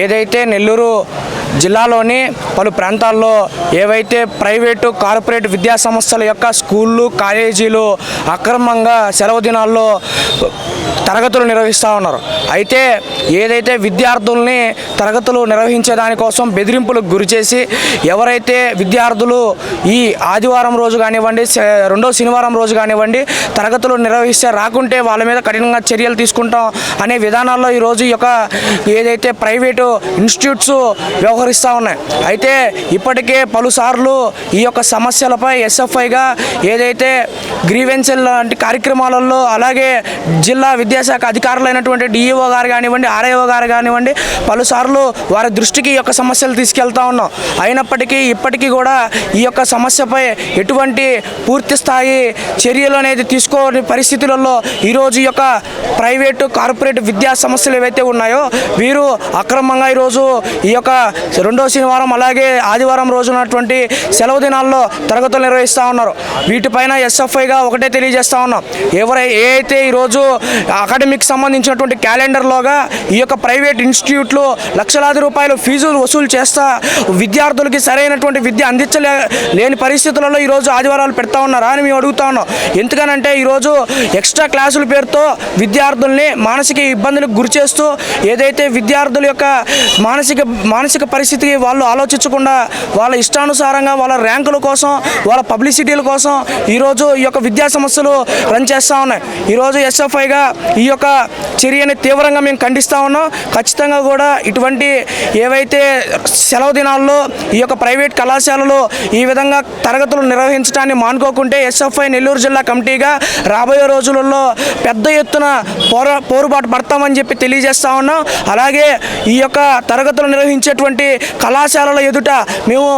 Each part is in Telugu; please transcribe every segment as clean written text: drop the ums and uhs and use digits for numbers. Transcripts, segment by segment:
ఏదైతే నెల్లూరు జిల్లాలోని పలు ప్రాంతాల్లో ఏవైతే ప్రైవేటు కార్పొరేట్ విద్యా సంస్థల యొక్క స్కూళ్ళు కాలేజీలు అక్రమంగా సెలవు దినాల్లో తరగతులు నిర్వహిస్తూ ఉన్నారు. అయితే ఏదైతే విద్యార్థుల్ని తరగతులు నిర్వహించే దానికోసం బెదిరింపులకు గురిచేసి ఎవరైతే విద్యార్థులు ఈ ఆదివారం రోజు కానివ్వండి రెండో శనివారం రోజు కానివ్వండి తరగతులు నిర్వహిస్తే రాకుంటే వాళ్ళ మీద కఠినంగా చర్యలు తీసుకుంటాం అనే విధానాల్లో ఈరోజు ఈ యొక్క ఏదైతే ప్రైవేటు ఇన్స్టిట్యూట్స్ వ్యవహరిస్తూ ఉన్నాయి. అయితే ఇప్పటికే పలుసార్లు ఈ యొక్క సమస్యలపై ఎస్ఎఫ్ఐగా ఏదైతే గ్రీవెన్సెల్ లాంటి కార్యక్రమాలలో అలాగే జిల్లా విద్యాశాఖ అధికారులైనటువంటి డిఈఓ గారు కానివ్వండి ఆర్ఐఓ గారు కానివ్వండి పలుసార్లు వారి దృష్టికి ఈ యొక్క సమస్యలు తీసుకెళ్తా ఉన్నాం. అయినప్పటికీ ఇప్పటికీ కూడా ఈ యొక్క సమస్యపై ఎటువంటి పూర్తి స్థాయి చర్యలు అనేది తీసుకోని పరిస్థితులలో ఈరోజు ఈ యొక్క ప్రైవేటు కార్పొరేట్ విద్యా సంస్థలు ఏవైతే ఉన్నాయో వీరు అక్రమంగా ఈరోజు ఈ యొక్క రెండో శనివారం అలాగే ఆదివారం రోజునటువంటి సెలవు దినాల్లో తరగతులు నిర్వహిస్తూ ఉన్నారు. వీటిపైన ఎస్ఎఫ్ఐగా ఒకటే తెలియజేస్తూ ఉన్నాం. ఏ అయితే ఈరోజు అకాడమిక్ సంబంధించినటువంటి క్యాలెండర్లోగా ఈ యొక్క ప్రైవేట్ ఇన్స్టిట్యూట్లు లక్షలాది రూపాయలు ఫీజులు వసూలు చేస్తా విద్యార్థులకి సరైనటువంటి విద్య అందించలేని పరిస్థితులలో ఈరోజు ఆదివారాలు పెడతా ఉన్నారా అని మేము అడుగుతా ఉన్నాం. ఎందుకనంటే ఈరోజు ఎక్స్ట్రా క్లాసుల పేరుతో విద్యార్థుల్ని మానసిక ఇబ్బందులకు గురి చేస్తూ ఏదైతే విద్యార్థుల యొక్క మానసిక పరిస్థితికి వాళ్ళు ఆలోచించకుండా వాళ్ళ ఇష్టానుసారంగా వాళ్ళ ర్యాంకుల కోసం వాళ్ళ పబ్లిసిటీల కోసం ఈరోజు ఈ యొక్క విద్యా సంస్థలు రన్ చేస్తూ ఉన్నాయి. ఈరోజు ఎస్ఎఫ్ఐగా ఈ యొక్క చర్యని తీవ్రంగా మేము ఖండిస్తూ ఉన్నాం. ఖచ్చితంగా కూడా ఇటువంటి ఏవైతే సెలవు దినాల్లో ఈ యొక్క ప్రైవేట్ కళాశాలలు ఈ విధంగా తరగతులు నిర్వహించడాన్ని మానుకోకుంటే ఎస్ఎఫ్ఐ నెల్లూరు జిల్లా కమిటీగా రాబోయే రోజులలో పెద్ద ఎత్తున పోరుబాటు పడతామని చెప్పి తెలియజేస్తూ ఉన్నాం. అలాగే ఈ యొక్క తరగతులు నిర్వహించేటువంటి కళాశాలల ఎదుట మేము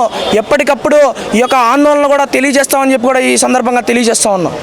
ఎప్పటికప్పుడు ఈ యొక్క ఆందోళన కూడా తెలియజేస్తామని చెప్పి కూడా ఈ సందర్భంగా తెలియజేస్తూ ఉన్నాం.